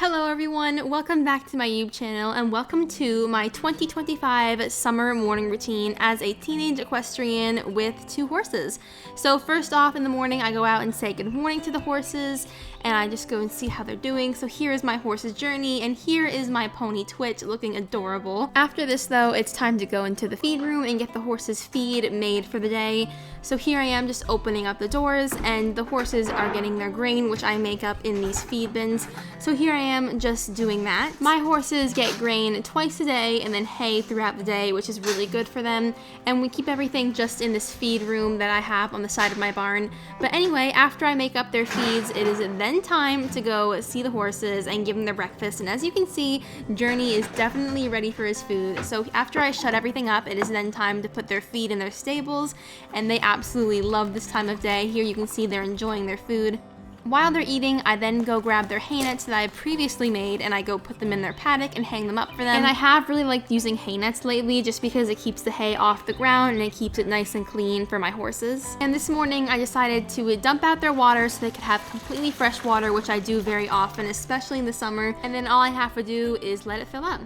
Hello everyone, welcome back to my YouTube channel and welcome to my 2025 summer morning routine as a teenage equestrian with 2 horses. So first off in the morning I go out and say good morning to the horses and I just go and see how they're doing. So here is my horse's journey and here is my pony Twitch looking adorable. After this though, it's time to go into the feed room and get the horses feed made for the day. So here I am just opening up the doors and the horses are getting their grain, which I make up in these feed bins. So here I am just doing that. My horses get grain twice a day and then hay throughout the day, which is really good for them. And we keep everything just in this feed room that I have on the side of my barn. But anyway, after I make up their feeds, it is then time to go see the horses and give them their breakfast. And as you can see, Journey is definitely ready for his food. So after I shut everything up, it is then time to put their feed in their stables, and they absolutely love this time of day. Here you can see they're enjoying their food. While they're eating, I then go grab their hay nets that I previously made and I go put them in their paddock and hang them up for them. And I have really liked using hay nets lately just because it keeps the hay off the ground and it keeps it nice and clean for my horses. And this morning I decided to dump out their water so they could have completely fresh water, which I do very often, especially in the summer. And then all I have to do is let it fill up.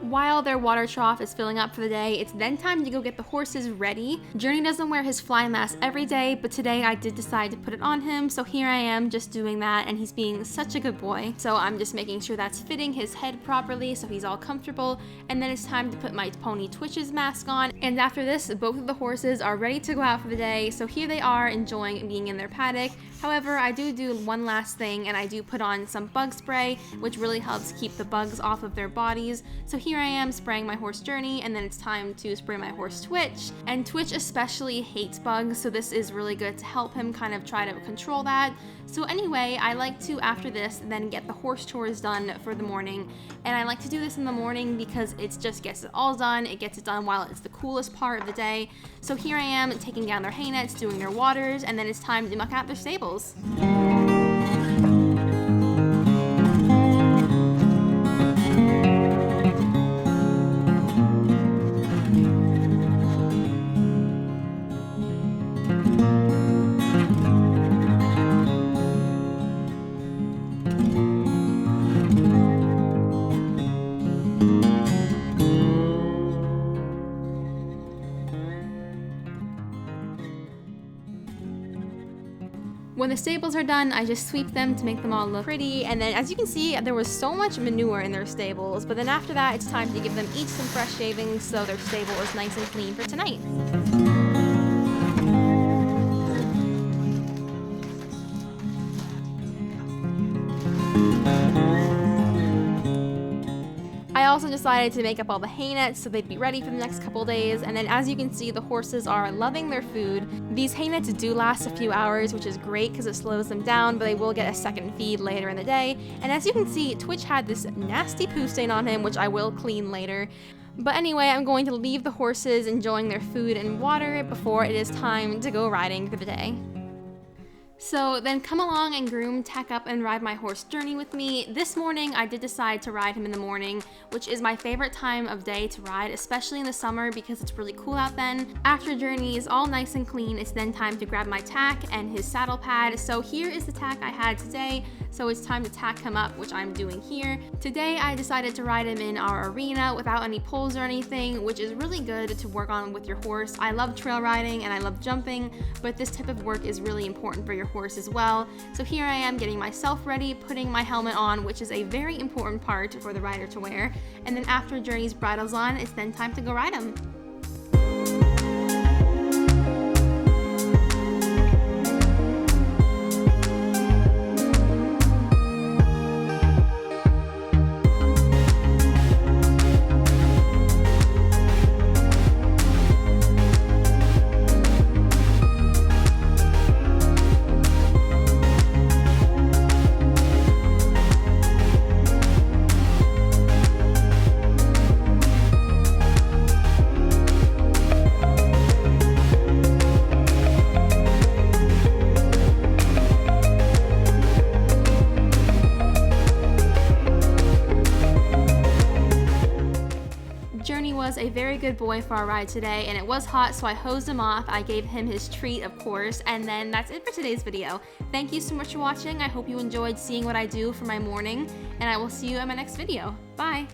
While their water trough is filling up for the day, it's then time to go get the horses ready. Journey doesn't wear his fly mask every day, but today I did decide to put it on him, so here I am just doing that, and he's being such a good boy. So I'm just making sure that's fitting his head properly so he's all comfortable, and then it's time to put my pony Twitch's mask on. And after this, both of the horses are ready to go out for the day, so here they are enjoying being in their paddock. However, I do one last thing, and I do put on some bug spray, which really helps keep the bugs off of their bodies. So here I am spraying my horse Journey, and then it's time to spray my horse Twitch. And Twitch especially hates bugs, so this is really good to help him kind of try to control that. So anyway, I like to, after this, then get the horse chores done for the morning. And I like to do this in the morning because it just gets it all done. It gets it done while it's the coolest part of the day. So here I am taking down their hay nets, doing their waters, and then it's time to muck out their stables. When the stables are done, I just sweep them to make them all look pretty, and then as you can see, there was so much manure in their stables, but then after that, it's time to give them each some fresh shavings so their stable is nice and clean for tonight. I also decided to make up all the hay nets so they'd be ready for the next couple days, and then as you can see, the horses are loving their food. These hay nets do last a few hours, which is great because it slows them down, but they will get a second feed later in the day. And as you can see, Twitch had this nasty poo stain on him, which I will clean later. But anyway, I'm going to leave the horses enjoying their food and water before it is time to go riding for the day. So then come along and groom, tack up, and ride my horse Journey with me. This morning I did decide to ride him in the morning, which is my favorite time of day to ride, especially in the summer because it's really cool out then. After Journey is all nice and clean, it's then time to grab my tack and his saddle pad. So here is the tack I had today. So it's time to tack him up, which I'm doing here. Today I decided to ride him in our arena without any poles or anything, which is really good to work on with your horse. I love trail riding and I love jumping, but this type of work is really important for your horse as well. So here I am getting myself ready, putting my helmet on, which is a very important part for the rider to wear. And then after Journey's bridle's on, it's then time to go ride him. a very good boy for our ride today, and it was hot, so I hosed him off. I gave him his treat, of course, and then that's it for today's video. Thank you so much for watching. I hope you enjoyed seeing what I do for my morning, and I will see you in my next video. Bye!